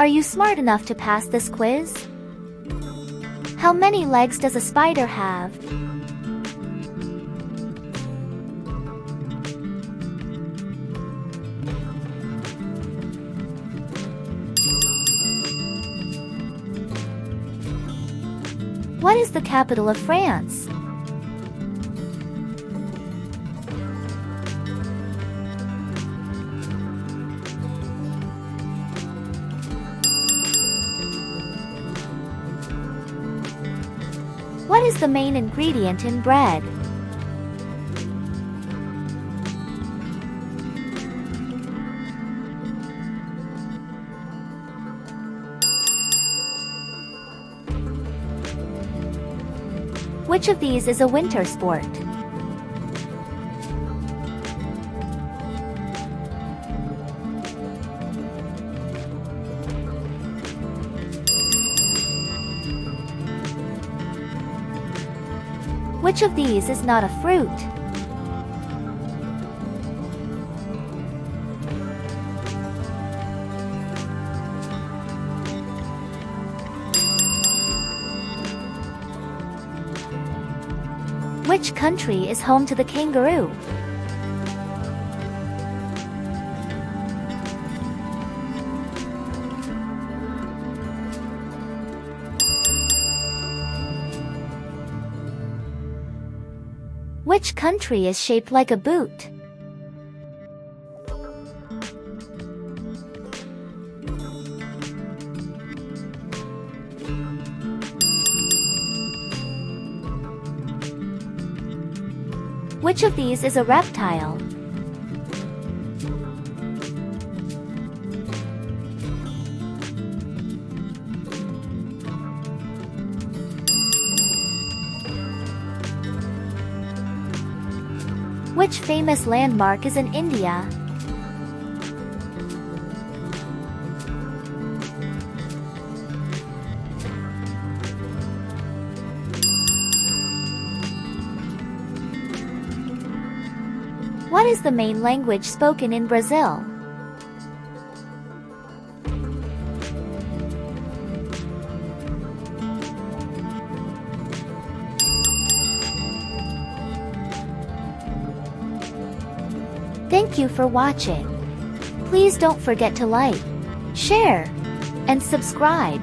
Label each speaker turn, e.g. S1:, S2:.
S1: Are you smart enough to pass this quiz? How many legs does a spider have? What is the capital of France? What is the main ingredient in bread? Which of these is a winter sport? Which of these is not a fruit? Which country is home to the kangaroo? Which country is shaped like a boot? Which of these is a reptile? Which famous landmark is in India? What is the main language spoken in Brazil? Thank you for watching. Please don't forget to like, share, and subscribe.